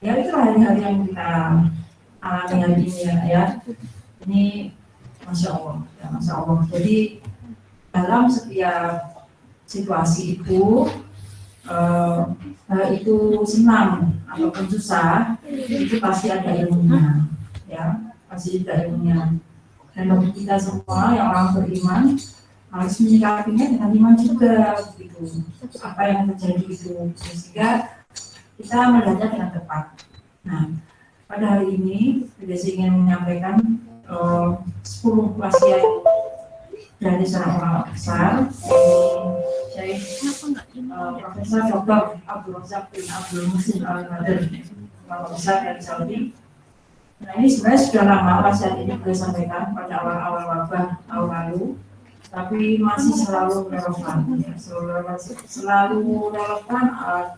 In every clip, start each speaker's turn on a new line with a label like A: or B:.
A: Ya itu hari-hari yang kita alami hari ini ya. Ini Masya Allah, ya, Masya Allah. Jadi dalam setiap situasi itu, itu senang ataupun susah, itu pasti ada ilmunya, ya, pasti ada ilmunya. Dan bagi kita semua yang orang beriman harus menyikapinya dengan iman juga, gitu. Apa yang terjadi itu, sehingga kita melihatnya dengan tepat. Nah, pada hari ini saya ingin menyampaikan 10 wasiat dari seorang ulama besar, Syekh Profesor Dr. Abdul Razak bin Abdul Muhsin Al-Badr, ulama besar dari Saudi. Nah, ini sebenarnya sudah lama wasiat ini beliau sampaikan pada awal-awal wabah tahun lalu, tapi masih selalu relevan, ya, selalu relevan,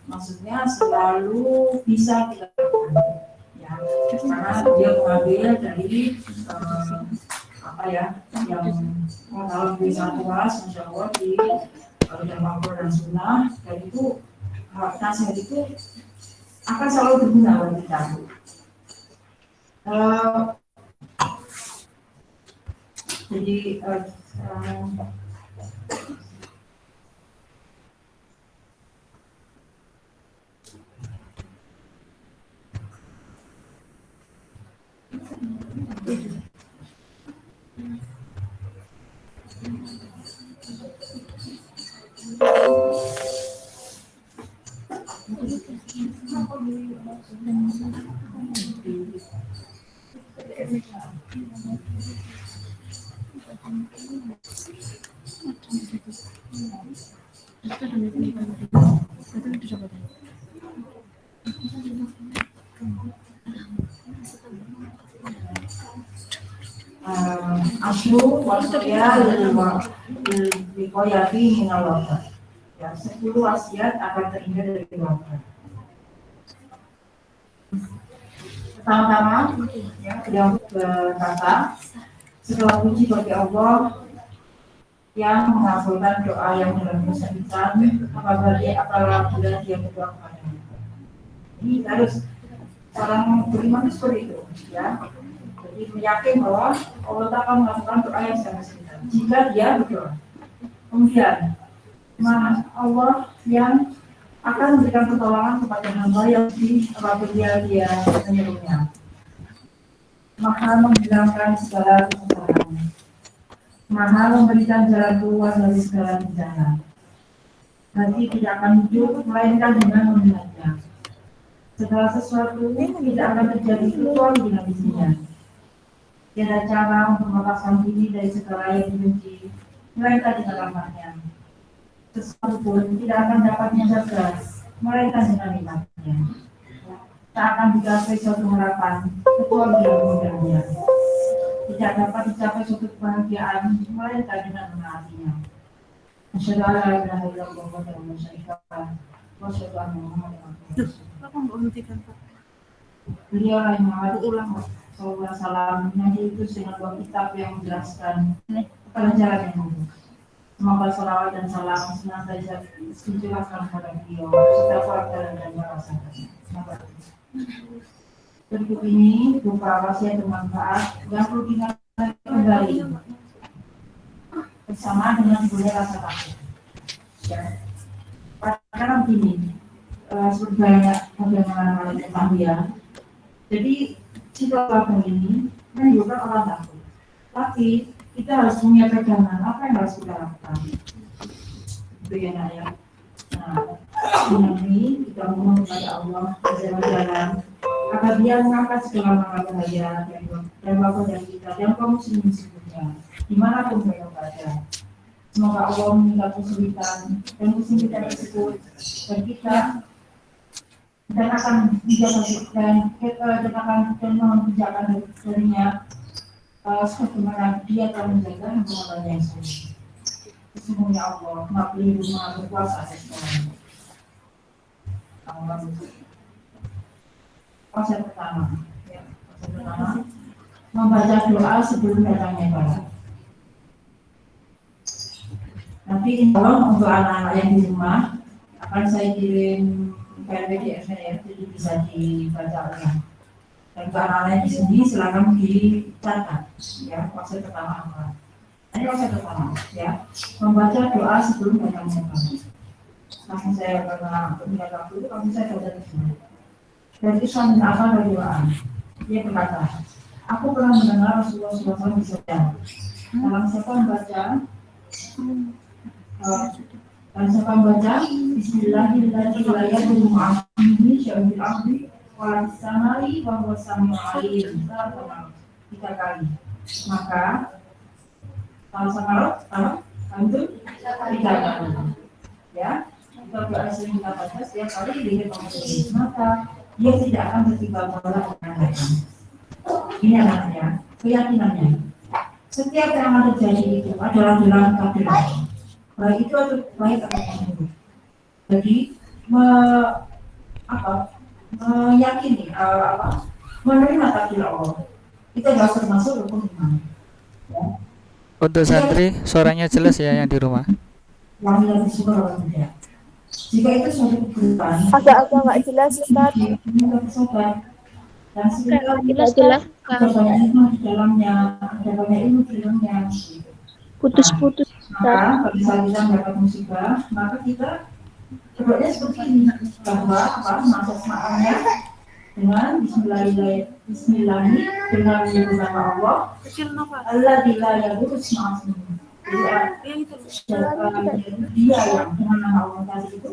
A: maksudnya selalu bisa kita lakukan, ya, karena dia mengambil dari apa ya, yang kalau di satu kelas, Masya Allah, di dalam Al-Quran dan Sunnah, dan itu nasihat itu akan selalu berguna bagi kita. Jadi aslu wasya dikoyati minal wabah. Ya, 10 wasiat akan terhindar dari wabah. Pertama-tama, ya, beliau berkata, segala puji bagi Allah yang mengabulkan doa yang dalam kesempitan, apabila dia berdoa kepadanya. Ini harus orang beriman seperti itu, ya. Jadi meyakin bahwa Allah akan melakukan doa yang sangat singkat jika dia berdoa. Kemudian, Allah yang akan memberikan pertolongan kepada hamba yang apabila dia menyerunya. Maha menghilangkan segala kesusahan, Maha memberikan jalan keluar dari segala bencana. Hati tidak akan hidup melainkan dengan melihatnya. Segala sesuatu tidak akan terjadi kecuali dengan izinnya. Tiada cara untuk melepaskan diri dari segala yang dibenci, melainkan dengan rahmatnya. Sesuatu pun tidak akan dapatnya jaga, melainkan dengan nikmatnya. Tak akan dicapai suatu harapan, kecuali dengan kemudahannya. Tidak dapat dicapai suatu kebahagiaan, melainkan dengan menaatinya. Asyhadu an la ilaha illallah wa asyhadu anna Muhammadan rasulullah. Beliau rahimahullah ulang SAW menyanyi itu dengan dua kitab yang menjelaskan kepada jalan yang lurus. Semoga salawat dan salam senantiasa dicurahkan kepada beliau setiap orang dan para sahabatnya. Berikut ini berupa wasiat bermanfaat yang perlu diingat kembali bersama dengan boleh rasa takut. Ya. Karena begini, seperti banyak bagaimana ketahui ya. Jadi situasi ini menunjukkan orang takut, tapi kita harus punya pegangan apa yang harus kita lakukan. Itu ya nak ya. Nah, ini kita mohon kepada Allah jalan-jalan agar Dia mengangkat segala macam bahaya dan wabah dari kita dan kaum muslimin seluruhnya dimanapun mereka berada. Semoga Allah meningkat kesulitan dan kesulitan tersebut dan kita dan akan dijaga dan akan mengerjakan darinya sebagaimana Dia telah menjaga hamba-Nya yang suci. Sesungguhnya Allah Maha Pelindung, Maha Berkuasa atas semuanya. Konsep pertama, membaca doa sebelum datangnya barat. Nanti insya Allah untuk anak-anak yang di rumah akan saya kirim PDF ya, jadi bisa dibaca ulang. Dan untuk anak-anak di sini silakan dicatat ya, konsep pertama apa. Ini konsep pertama ya, membaca doa sebelum datangnya kamu. Langsung saya karena mengingat waktu itu kamu saya baca di sini. Dan itu sambil apa dari doa. Dia berkata, aku pernah mendengar Rasulullah SAW bersabda, dalam siapa membaca dan siapa membaca Bismillahirrahmanirrahim syai'il ardi wa samai wa huwa samiul alim 3 kali. Maka kalau antum 3 kali. Ya, kita doa sering kita baca setiap kali dilihat Allah, maka dia tidak akan tertimpa bala dengan. Ini anaknya, keyakinannya. Setiap yang terjadi itu adalah dalam takdir Allah. Baik itu atau baik atau buruk. Jadi meyakini menerima takdir Allah. Itu adalah termasuk rukun iman. Ya.
B: Untuk santri suaranya jelas ya yang di rumah.
A: Yang tidak disuka orang tidak. Jika itu suatu keburukan,
C: agak-agak nggak jelas Ustaz.
A: Kita bersabar. Dan sehingga
C: Nggak jelas
A: ada banyak ilmu di dalamnya,
C: putus-putus.
A: Maka pada saat kita mendapat musibah, maka kita berdoa seperti ini, bahwa maknanya dengan Bismillah dengan nama Allah, Allah bila ya burus maafnya. Dia yang dengan nama Allah tadi itu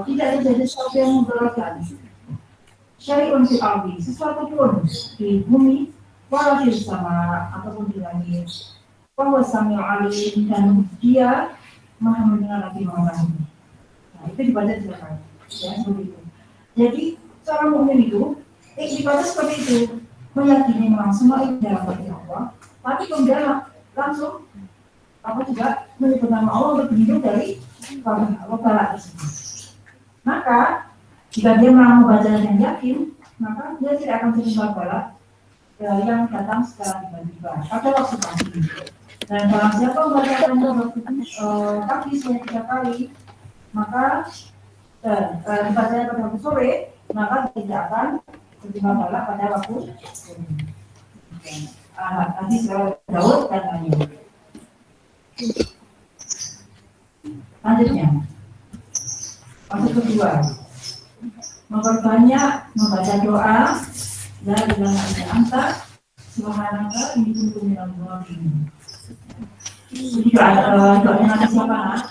A: tidak menjadi sesuatu yang memberatkan. Syari'un fil ardi, sesuatu pun di bumi, walau di sama ataupun di langit. Bahwa Samiul Alim dan dia Maha mendengar lagi Maha tahu. Nah, itu dibaca 3 kali. Ya, seperti itu. Jadi seorang mukmin itu dibaca seperti itu, meyakini memang semua itu dalam takdir Allah, tapi kemudian langsung juga menyebut nama Allah untuk berlindung dari wabala tersebut. Maka jika dia mau membaca dengan yakin, maka dia tidak akan tertimpa bala yang datang secara tiba-tiba pada waktu pagi. Dan barang siapa membacakan pagi sebanyak 3 kali, maka dibacanya pada waktu sore, maka tidak akan tertimpa bala pada waktu sore. Hadis Daud dan lainnya. Lanjutnya, maksud kedua, memperbanyak membaca doa la ilaha illa anta subhanaka inni kuntu minadz dzalimin. Doanya nanti siapa?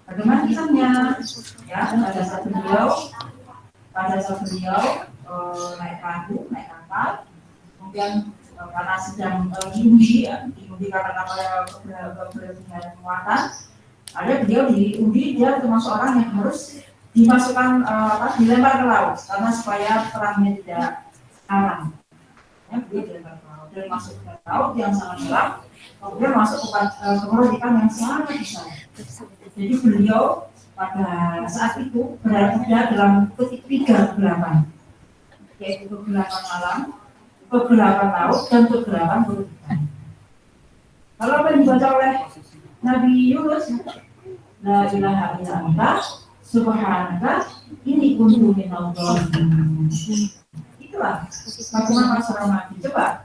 A: Bagaimana kisahnya? Ya, pada saat beliau naik perahu, naik kapal, kemudian karena sedang diundi karena kapalnya berlebihan muatan. Ada beliau diundi, dia termasuk orang yang harus dimasukkan dilempar ke laut karena supaya perangnya tidak aman. Ya, beliau dilempar ke laut, dia masuk ke laut yang sangat dalam, kemudian masuk ke perut ikan yang sangat besar. Jadi beliau pada saat itu berada dalam ketiga kegelapan, yaitu kegelapan malam, kegelapan laut, dan kegelapan perut ikan. Kalau apa yang dibaca oleh Nabi Yunus, la ilaha illa anta subhanaka inni kuntu minadz dzalimin. Itulah bagaimana seorang nabi. Coba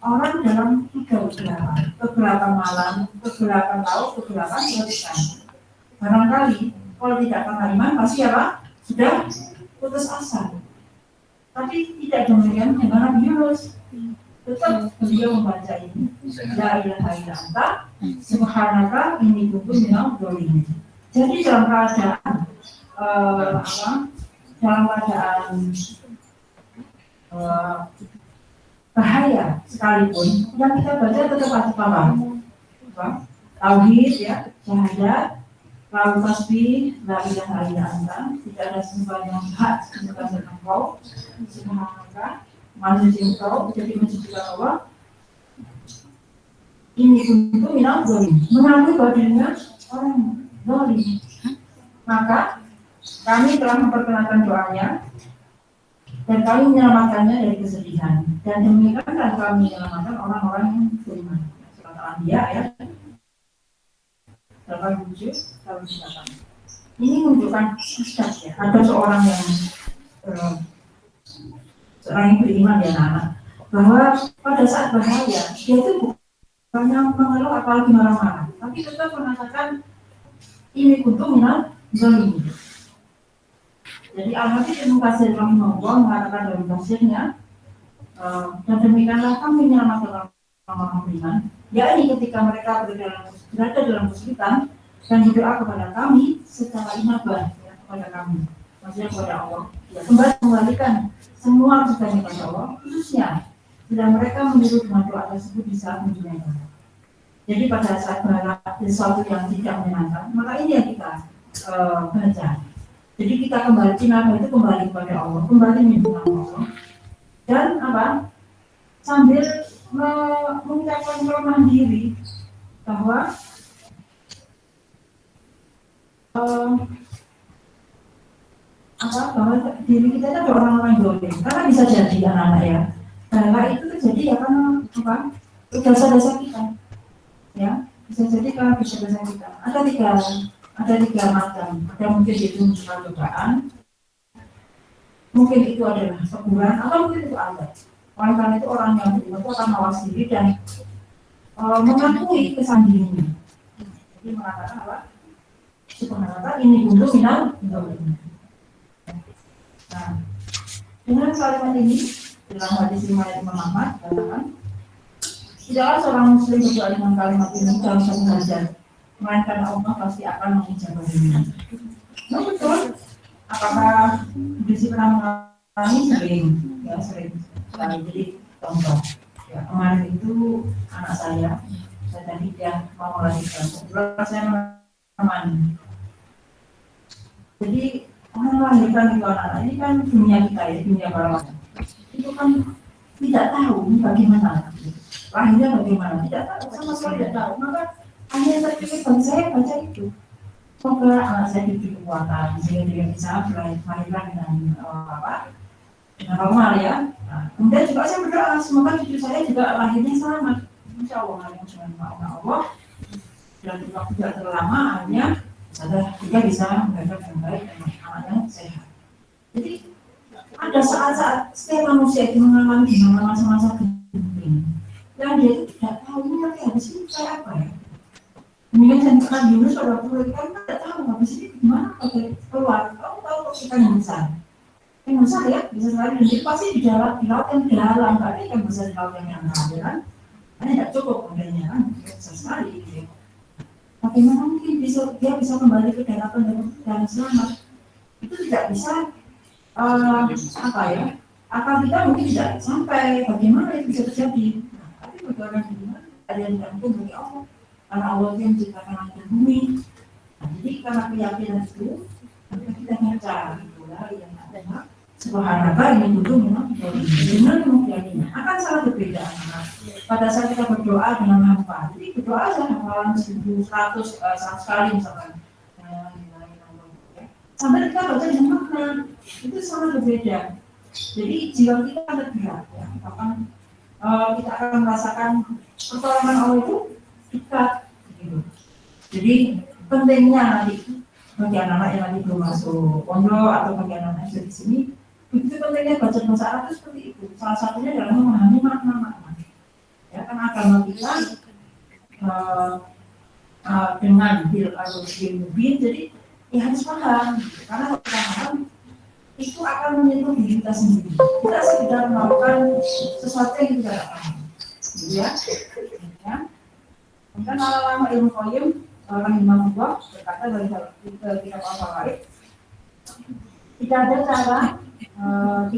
A: orang dalam 3 kegelapan malam, kegelapan laut, kegelapan perut ikan. Barangkali kalau tidak pernah iman pasti apa? Sudah putus asa. Tapi tidak demikian dengan Nabi Yunus. Tetap beliau membaca ini, la ilaha illa anta subhanaka inni kuntu minadz dzalimin. Jadi dalam keadaan bahaya sekalipun yang kita baca tetap wajib apa? Tauhid ya, syahadat, lalu tasbih, la ilaha illa anta, tidak ada sembahan yang hak selain Engkau, subhanaka, manusia Engkau, jadi mensucikan Allah. Ini untuk minal zalim, mengakui bahwa dirinya orang zalim. Maka kami telah memperkenalkan doanya dan kami menyelamatkannya dari kesedihan. Dan demikian kan kami menyelamatkan orang-orang yang beriman. Surat Al-Anbiya ya. 87 tahun 8. Ini menunjukkan asas ya, ada seorang yang beriman ya anak, bahwa pada saat bahaya dia itu bukannya mengeluh apalagi marah-marah, tapi tetap mengatakan ini kuntu minal zalim. Jadi Al-Habib Ibnu Katsir rahimahullah mengatakan dalam tafsirnya, dan demikianlah kami menyelamatkan orang-orang beriman, yakni ketika mereka berada dalam kesulitan dan berdoa kepada kami secara inabah ya, kepada kami, maksudnya kepada Allah, ya, kembalikan semua kesulitan kepada Allah, khususnya bila mereka meniru dengan doa tersebut di saat dunia. Jadi pada saat berada sesuatu yang tidak menyenangkan, maka ini yang kita baca. Jadi kita kembali itu kembali kepada Allah, kembali menyembah Allah, dan sambil mengucapkan kelemahan diri bahwa bahwa diri kita itu ada orang-orang dolim, karena bisa jadi anak-anak ya. Nah itu terjadi ya karena dosa-dosa kita, ya bisa jadi karena dosa-dosa kita. Ada tiga macam. Ada mungkin itu merupakan godaan, mungkin itu adalah teguran, atau mungkin itu adat. Oleh karena itu orang yang beriman itu akan mawas diri dan mengakui kesalahan dirinya. Jadi mengatakan apa? Subhanallah ini untuk minal zalim. Nah, dengan kalimat ini dalam hadis riwayat Imam Ahmad katakan, tidaklah seorang muslim berdoa dengan kalimat ini dalam satu hajat, melainkan Allah pasti akan mengijabahnya. Nah, betul. Apakah Desi pernah mengalami? Sering. Jadi contoh, ya, kemarin itu anak saya tadi dia mau melahirkan, kebetulan saya menemani. Jadi orang melahirkan itu anak-anak ini kan dunia kita ya, dunia perawatan. Itu kan tidak tahu bagaimana lahirnya bagaimana, tidak tahu, sama sekali tidak tahu. Maka hanya terpikir bagi saya baca itu. Semoga anak saya diberi kekuatan sehingga dia bisa melahirkan dengan dengan normal ya. Nah, kemudian juga saya berdoa semoga cucu saya juga lahirnya selamat. Insya Allah lahirnya dengan Allah dan juga tidak terlama hanya juga bisa mendapat yang baik dan anaknya sehat. Jadi ada saat-saat setiap manusia itu mengalami masa-masa genting dan dia itu tidak tahu ini nanti habis ini kayak apa ya. Mungkin saya pernah Yunus pada pulau ikan tidak tahu habis ini gimana pakai keluar. Kamu tahu ikan yang besar ya bisa sekali dan jadi pasti di laut yang dalam, tapi ikan besar di laut yang dalam kan hanya tidak cukup adanya kan besar sekali gitu. Bagaimana mungkin dia bisa kembali ke daratan dan selamat? Itu tidak bisa akal kita mungkin tidak sampai bagaimana itu bisa terjadi. Nah, tapi bagaimana gimana? Ada yang tidak mungkin bagi Allah, karena Allah yang menciptakan langit dan bumi. Nah, jadi karena keyakinan itu, kita baca itulah yang ada. Subhanallah ini dulu memang dengan keyakinan akan sangat berbeda. Pada saat kita berdoa dengan hafal, jadi berdoa saja hafalan 1100 kali misalkan, sampai kita baca dengan makna itu sangat berbeda. Jadi jiwa kita akan tergerak, ya. Kita akan merasakan pertolongan Allah itu dekat. Gitu. Jadi pentingnya nanti bagi anak-anak yang nanti belum masuk pondok atau bagi anak-anak yang di sini, begitu pentingnya baca bahasa Arab itu seperti itu. Salah satunya adalah memahami makna-makna. Ya kan agama kita dengan bil mubin, jadi ya harus paham. Karena kalau kita paham itu akan menyentuh diri kita sendiri. Kita sekedar melakukan sesuatu yang kita tidak paham. Gitu ya. Mungkin lama ilmu qayyim rahimahullah berkata dari kitab Al-Fawaid, tidak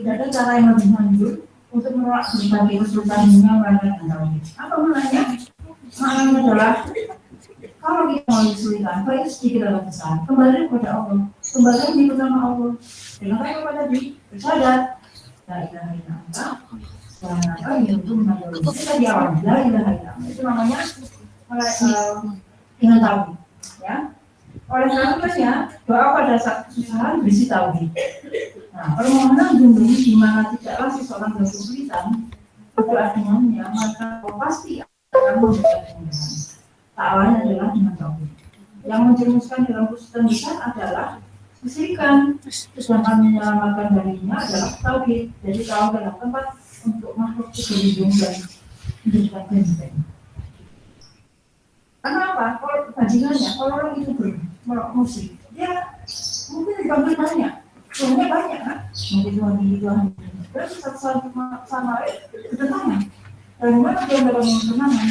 A: ada cara yang lebih manjur untuk menolak berbagai kesulitan dunia melainkan tauhid. Apa maknanya? Maknanya adalah kalau kita mau kesulitan, baik sedikit atau besar, kembali kepada Allah, kembali di bersama Allah. Dengan baik kepada diri, bersadar, la ilaha illallah, subhanallah yang itu menandai. Kita di awal, la ilaha illallah. Itu namanya dengan tauhid, ya. Oleh karena ya, doa pada saat kesusahan berisi tauhid. Nah, permohonan lindungi di mana tidaklah seseorang dalam kesulitan berdoa dengannya, maka pasti akan memberikan kemudahan. Tak lain adalah dengan tauhid. yang menjerumuskan dalam kesulitan besar adalah kesyirikan, sedangkan menyelamatkan darinya adalah tauhid. Jadi tauhid adalah tempat untuk makhluk itu berlindung dan menjadikan benteng. Karena apa? Kalau bandingannya, kalau orang itu bermusik, dia mungkin dipanggil banyak, Tuhannya banyak kan? Mungkin Tuhan ini, Tuhan ini. Berarti satu sama bertentangan. Dan mana dia dalam kemenangan?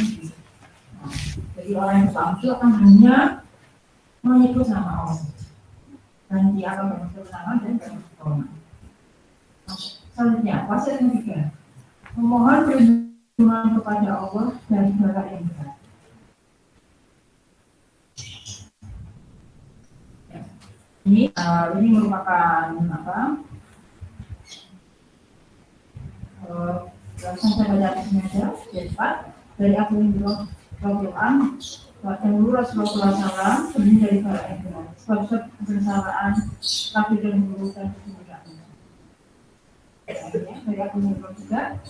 A: Jadi orang yang bangkit akan hanya menyebut nama Allah. Dan dia akan bermusik kemenangan dan bermusik. Selanjutnya, wasiat yang ketiga, memohon perlindungan kepada Allah dari bala yang berat. Ini merupakan apa? Saya baca saja, cepat dari Abu Hurairah radhiyallahu anhu, Rasulullah SAW terdiri dari para ikhwan, sebab kesengsaraan, tapi dan guru dan kemuliaan. Dari Abu Hurairah juga,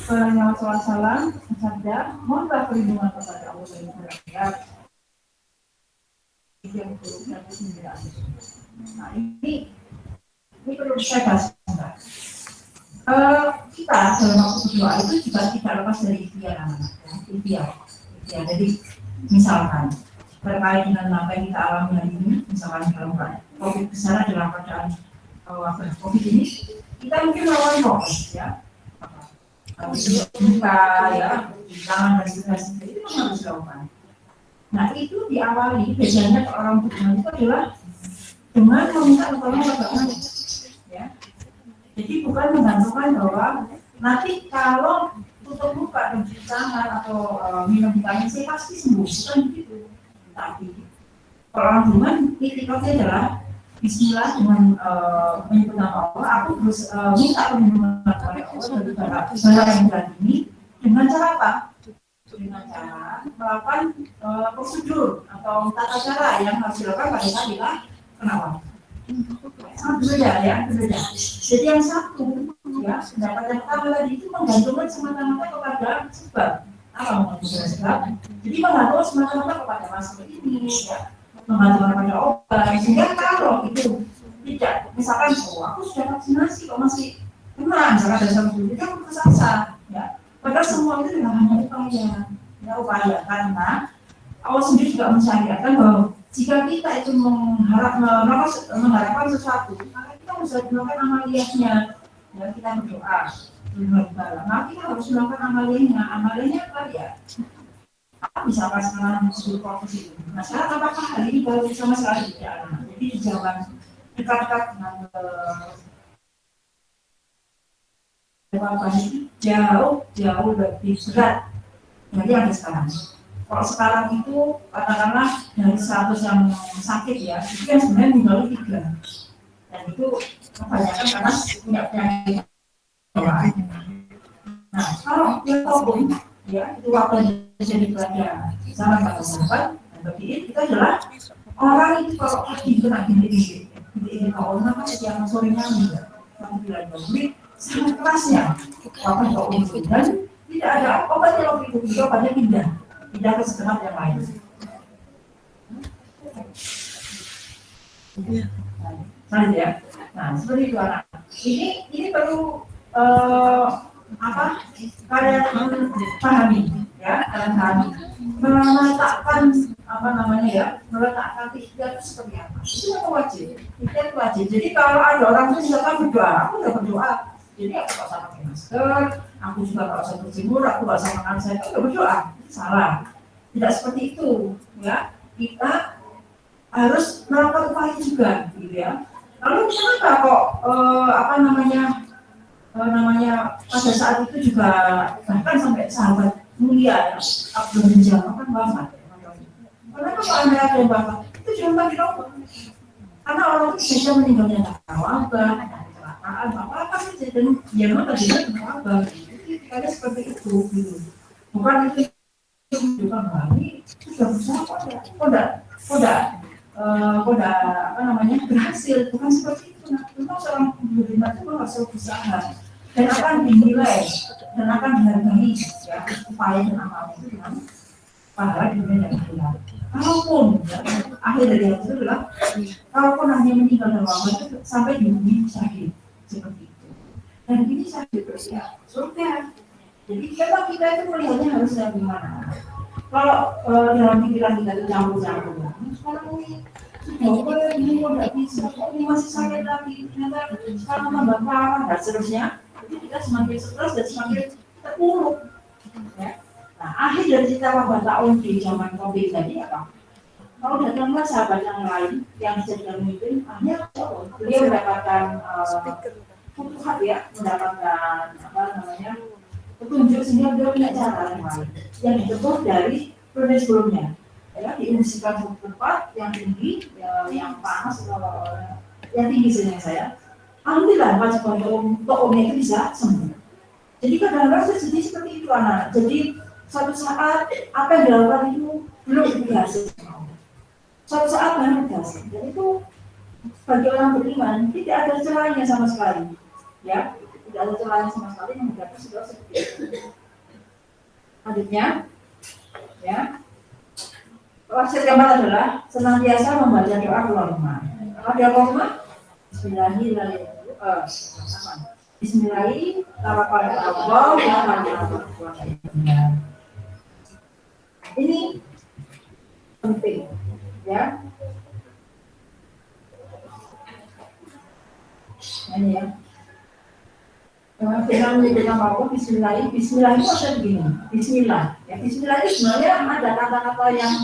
A: Rasulullah SAW bersabda, mohonlah perlindungan kepada Allah dari bahaya yang buruk dan kemuliaan. Nah ini perlu saya bahas. Kita dalam waktu berdoa itu juga tidak lepas dari ikhtiar anak-anak, ikhtiar. Jadi misalkan terkait dengan apa yang kita alami hari ini, misalkan dalam COVID besar adalah keadaan COVID ini, kita mungkin melawan prokes ya, buka ya, tangan dan sebagainya itu harus dilakukan. Nah itu diawali biasanya orang beriman itu adalah dengan meminta pertolongan kepada Allah, ya. Jadi bukan menggantungkan bahwa nanti kalau tutup muka dan cuci tangan atau minum vitamin C pasti sembuh, bukan begitu. Tapi kalau orang beriman, itikadnya adalah Bismillah dengan menyebut nama Allah. Aku terus minta perlindungan kepada Allah dari bala yang berat ini dengan cara apa? Dengan cara melakukan prosedur atau tata cara yang harus dilakukan pada saat kita kenapa? Sangat berbeda ya, berbeda. Jadi yang satu ya, pendapat yang pertama tadi itu menggantungkan semata-mata kepada sebab. Apa menggantungkan sebab? Jadi menggantungkan semata-mata kepada masalah ini ya, menggantungkan kepada obat. Sehingga kalau itu tidak, misalkan aku sudah vaksinasi kok masih kena, misalkan ada satu itu kan putus asa ya. Padahal semua itu tidak hanya upaya karena Allah sendiri juga mensyariatkan bahwa jika kita itu mengharapkan sesuatu, maka kita harus melakukan amaliyahnya. Ya, kita berdoa, nah kita harus melakukan amaliyahnya. Amaliyahnya apa ya? Misalkan sekarang suruh profesi itu. Nah sekarang apakah hal ini baru sama sekali tidak? Jadi jangan dekat-dekat dengan jauh lebih berat dari yang sekarang. Kalau sekarang itu katakanlah dari 100 yang sakit ya, itu yang sebenarnya tinggal 3. Dan itu kebanyakan karena punya penyakit. Nah, kalau yang tahu ya itu waktu jadi pelajaran zaman sahabat dan bagi kita adalah orang itu kalau lagi kena gini kalau nama yang sorenya enggak, tapi bilang begini sangat kerasnya. Apa kalau dan tidak ada obatnya waktu itu, obatnya tidak ke segenap yang lain. Lanjut ya. Nah, seperti itu anak. Ini perlu kalian pahami ya, kalian pahami. Meletakkan ikhtiar itu seperti apa? Itu yang wajib. Ikhtiar itu wajib. Jadi kalau ada orang itu misalkan berdoa, aku nggak berdoa. Jadi aku nggak usah pakai masker, aku juga nggak usah berjemur, aku nggak usah makan saya, aku nggak berdoa. Salah. Tidak seperti itu, ya. Kita harus melakukan upaya juga, gitu ya. Lalu kenapa kok pada saat itu juga bahkan sampai sahabat mulia ya, Abdul bin Jabal kan wafat. Kenapa kok ada yang wafat? Itu cuma bagi dokter. Karena orang itu bisa meninggalnya karena wabah, kecelakaan, apa saja dan dia memang tadinya kena wabah. Jadi seperti itu, gitu. Bukan itu bukan ini sudah berusaha berhasil, bukan seperti itu. Memang seorang penerima itu harus berusaha dan akan dinilai dan akan dihargai ya upaya dan amal itu dengan pahala di dunia dan akhirat. Kalaupun akhir dari hadis itu adalah kalaupun hanya meninggal dalam waktu itu sampai di bumi sakit seperti itu. Dan ini sakit terus ya surga. Jadi memang kita itu melihatnya harus yang gimana. Kalau dalam pikiran kita itu campur-campur, sekarang ini sudah ini nggak bisa, ini masih sakit lagi, ternyata sekarang tambah parah dan seterusnya. Jadi kita semakin stres dan semakin terpuruk. Ya. Nah, akhir dari cerita Wabah Ta'un di zaman COVID tadi apa? Kalau datanglah sahabat yang lain yang dijadikan pemimpin, akhirnya beliau mendapatkan futuhat ya, mendapatkan apa namanya petunjuk sehingga beliau punya cara yang lain yang ditempuh dari periode sebelumnya. Ya, diungsikan ke tempat yang tinggi, yang panas yang tinggi sehingga saya. Alhamdulillah pas tokohnya itu bisa sembuh. Jadi kadang-kadang terjadi seperti itu anak. Jadi suatu saat apa yang dilakukan itu belum berhasil. Suatu saat baru berhasil. Dan itu bagi orang beriman tidak ada celahnya sama sekali. Ya, tidak ada celahnya sama sekali menghadapi situasi seperti itu. Selanjutnya, ya. Wasiat keempat adalah senantiasa membaca doa keluar rumah. Doa keluar rumah, Bismillahirrahmanirrahim. Ini penting, ya. Ini ya. Dengan menyebutkan Allah Bismillah itu maksudnya begini. Bismillah, ya Bismillah itu sebenarnya ada kata-kata yang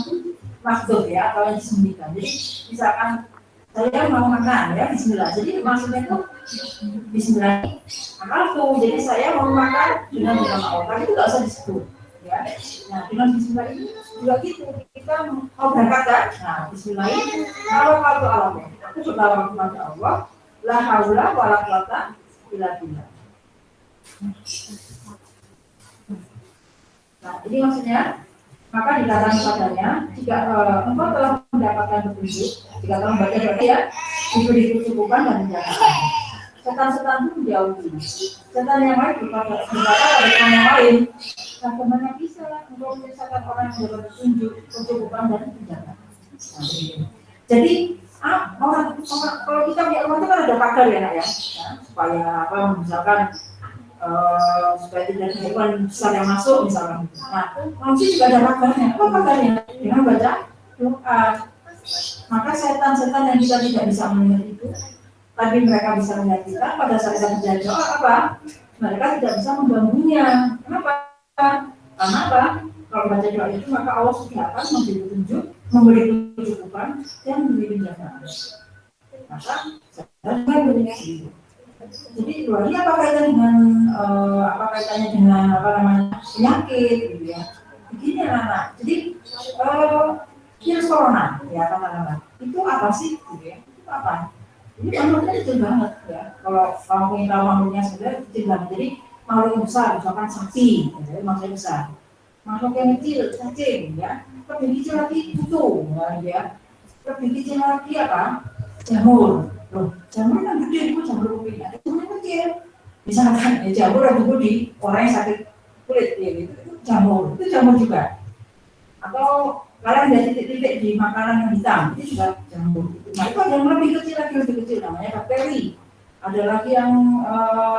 A: maksud ya atau yang disembunyikan. Jadi misalkan saya mau makan ya Bismillah. Jadi maksudnya itu Bismillah akalku. Jadi saya mau makan dengan nama Allah. Tapi itu nggak usah disebut. Ya. Nah dengan Bismillah ini juga gitu. Kita mau berangkat kan? Nah Bismillah ini kalau Allah. Aku berdoa kepada Allah. La haula wala quwata illa billah. Nah ini maksudnya maka dikatakan padanya jika engkau telah mendapatkan petunjuk, jika telah membaca berarti ya diberi kecukupan dan penjagaan. Setan-setan itu menjauhi. Setan yang lain berkata pada yang lain. Nah kemana bisa engkau menyesatkan orang yang mendapat petunjuk, kecukupan dan penjagaan. Nah, jadi orang kalau kita punya rumah itu kan ada pagar ya nak ya, supaya apa misalkan supaya tidak ada hewan besar yang masuk misalkan. Nah, manusia juga ada pagarnya. Apa pagarnya? Dengan baca doa. Maka setan-setan yang kita tidak bisa melihat itu, tapi mereka bisa melihat kita pada saat kita berjalan doa apa? Mereka tidak bisa mengganggunya. Kenapa? Karena apa? Kalau baca doa itu maka Allah sudah akan memberi petunjuk, memberi kecukupan dan memberi penjagaan. Maka setan berniat itu. Jadi ini apa kaitannya dengan apa namanya penyakit gitu ya. Begini anak. Jadi virus corona ya katakanlah itu apa sih gitu ya? Itu apa? Ini makhluknya kecil banget ya. Kalau kamu ingin tahu makhluknya sebenarnya kecil banget. Jadi makhluk yang besar misalkan sapi, ya, makhluk yang besar. Makhluk yang kecil cacing ya. Lebih kecil lagi kutu ya. Lebih kecil lagi apa? Jamur. Loh, jamur yang gede itu jamur kuping, ada jamur kecil. Misalkan ya, jamur yang tumbuh di orang yang sakit kulit, ya gitu. Itu jamur juga. Atau kalian ada titik-titik di makanan yang hitam, itu juga jamur. Nah itu ada yang lebih kecil namanya bakteri. Ada lagi yang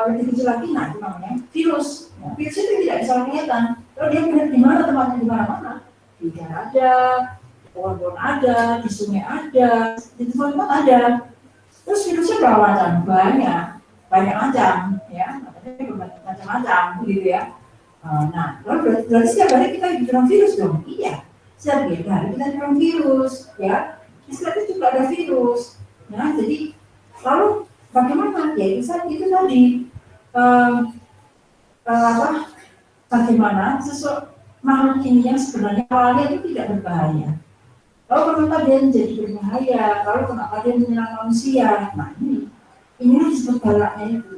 A: lebih kecil lagi, nah itu namanya virus. Nah, virus itu tidak bisa kelihatan. Kalau dia punya di mana tempatnya di mana-mana, di darat ada, pohon-pohon ada, di sungai ada, di tempat-tempat ada. Terus virusnya berapa macam? Banyak macam, ya, macam-macam, gitu ya. Nah, lalu berarti setiap hari kita hidup virus dong? Iya, setiap hari kita hidup virus, ya. Istilahnya juga ada virus. Nah, jadi lalu bagaimana? Ya itu tadi bagaimana sesuatu makhluk ini yang sebenarnya awalnya itu tidak berbahaya. Lalu kenapa dia menjadi berbahaya? Lalu kenapa dia menyerang manusia? Nah ini disebut galaknya itu,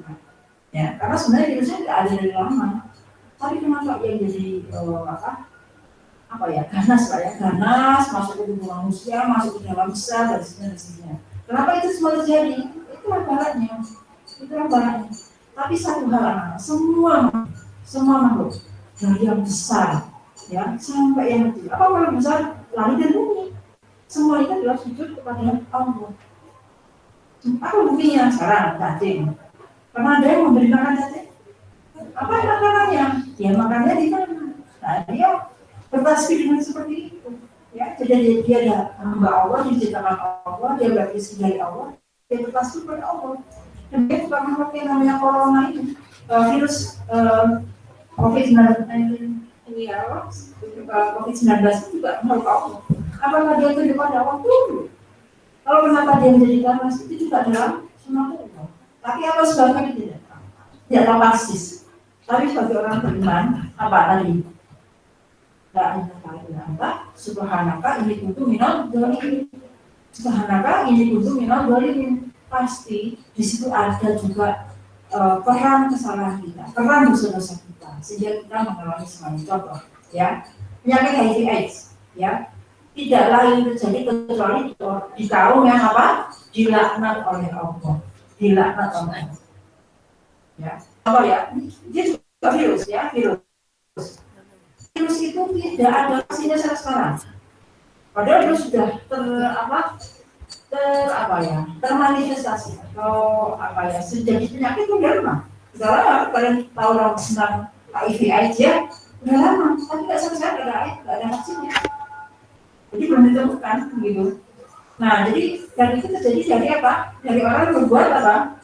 A: ya. Karena sebenarnya virusnya tidak ada dari lama. Tapi kenapa dia jadi ganas lah ya, ganas masuk ke tubuh manusia, masuk ke dalam sel dan sebagainya. Kenapa itu semua terjadi? Itulah galaknya. Tapi satu hal, semua makhluk dari yang besar, ya sampai yang kecil. Apa paling besar? Langit dan bumi. semua itu adalah sujud kepada Allah. Apa buktinya sekarang? Cacing. Karena ada yang memberi makan cacing. Apa makanannya? Ya makannya di mana? Nah, dia bertasbih dengan seperti itu. Ya, jadi dia ada hamba Allah, diciptakan Allah, dia berarti dari Allah, dia bertasbih kepada Allah. Dan dia bukan makhluk yang namanya corona ini, virus COVID-19 ini ya, COVID-19 itu juga makhluk Allah. Apakah dia itu kepada Allah dulu? Kalau kenapa dia menjadi ganas itu juga adalah sunatullah. Tapi apa sebabnya tidak? Tidak persis. Tapi sebagai orang beriman, apa tadi? La ilaha illa anta subhanaka inni kuntu minadz dzalimin. Subhanaka inni kuntu minadz dzalimin. Pasti di situ ada juga peran kesalahan kita, peran dosa-dosa kita, sehingga kita mengalami semua contoh, ya penyakit HIV/AIDS, ya tidak lain terjadi kecuali di kaum yang apa? Dilaknat oleh Allah, dilaknat oleh Allah. Ya, apa ya? Dia juga virus, ya virus. Virus itu tidak ada vaksinnya sekarang. Padahal itu sudah termanifestasi atau apa ya? Sejadi penyakit itu udah lama. Sekarang kalian tahu tentang HIV aja udah lama, tapi nggak selesai nggak ada vaksinnya. Jadi belum ditemukan begitu. Nah, jadi dan itu terjadi dari apa? Dari orang yang berbuat apa?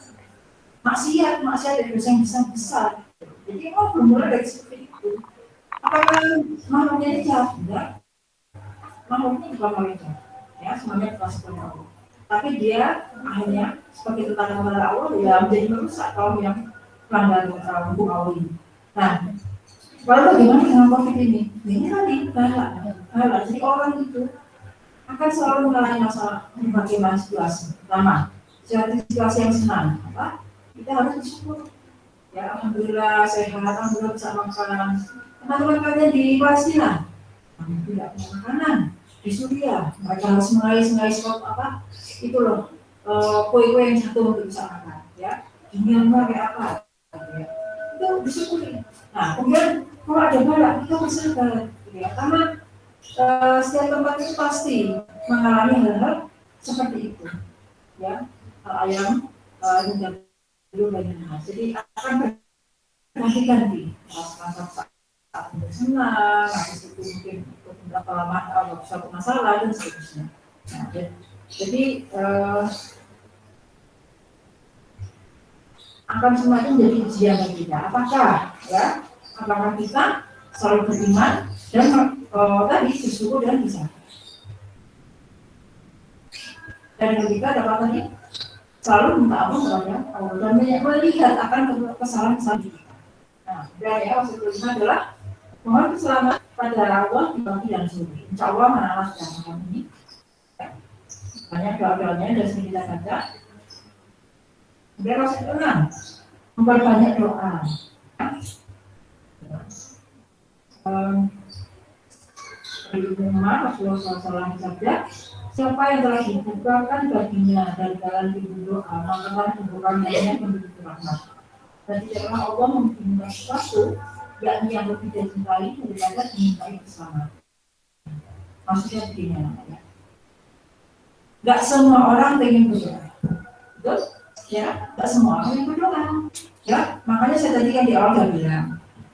A: Maksiat dari dosa yang besar. Jadi belum mulai dari seperti itu. Apakah makhluknya ini jahat? Enggak. Makhluknya bukan makhluk jahat. Ya, semuanya termasuk kepada Allah. Tapi dia akhirnya seperti tentang kepada Allah, ya menjadi merusak kaum yang melanggar hukum Allah ini. Nah, lalu bagaimana dengan COVID ini? Ini tadi bahwa jadi orang itu akan selalu mengalami masalah berbagai macam situasi. Pertama, situasi yang senang, apa? Kita harus bersyukur. Ya, alhamdulillah sehat, alhamdulillah bisa makan. Teman-teman kalian di Palestina, tidak punya makanan. Di Suriah, mereka harus mengais apa? Itu loh, kue-kue yang jatuh untuk bisa makan. Ya, di Myanmar kayak apa? Ya. Itu bersyukuri. Nah, kemudian kalau ada bala, kita bersabar. Ya, karena setiap tempat itu pasti mengalami hal-hal seperti itu. Ya, ayam dan jadi akan berganti-ganti. Saat senang, habis itu mungkin beberapa lama suatu masalah dan seterusnya. Nah, jadi akan semua itu menjadi ujian bagi kita. Apakah kita selalu beriman dan tadi bersyukur dan bisa. Dan ketika dapat tadi selalu minta ampun kepada Allah dan melihat akan kesalahan-kesalahan kita. Nah, dan ya maksud kelima adalah mohon keselamatan pada Allah di pagi dan sore. Insya Allah mana sedang malam ini. Banyak doa-doanya dan sini kita baca. Kemudian maksud keenam, memperbanyak doa. Di rumah Rasulullah SAW bersabda, siapa yang telah dibukakan baginya dari jalan pintu doa, maka telah dibukakannya pintu rahmat. Dan tidaklah Allah memberikan sesuatu yakni yang lebih dicintai daripada dimintai bersama. Maksudnya begini namanya. Gak semua orang ingin berdoa, betul? Ya, gak semua orang ingin berdoa. Ya, makanya saya tadi kan di awal sudah bilang,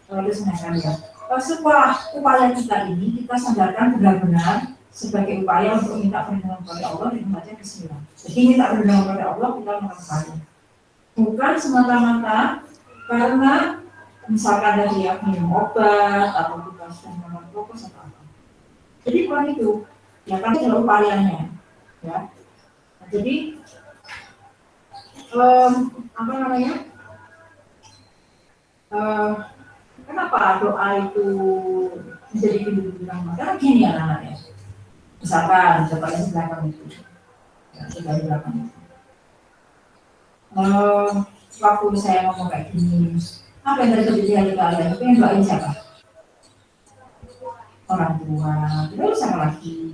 A: kalau disenangkan ya. Sebuah upaya kita ini kita sandarkan benar-benar sebagai upaya untuk minta perlindungan kepada Allah dengan baca Bismillah. Jadi minta perlindungan kepada Allah kita melakukan. Bukan semata-mata karena misalkan ada dia minum obat atau kita sedang minum fokus atau apa. Jadi bukan itu. Ya kan itu adalah upayanya. Ya. Nah, jadi apa namanya? Kenapa doa itu menjadi pintu rahmat? Karena gini anak-anaknya. Misalkan coba yang di belakang itu. Ya, coba di belakang itu. Waktu saya ngomong kayak gini, apa yang terjadi di hati kalian? Itu yang doain siapa? Orang tua. Terus siapa lagi?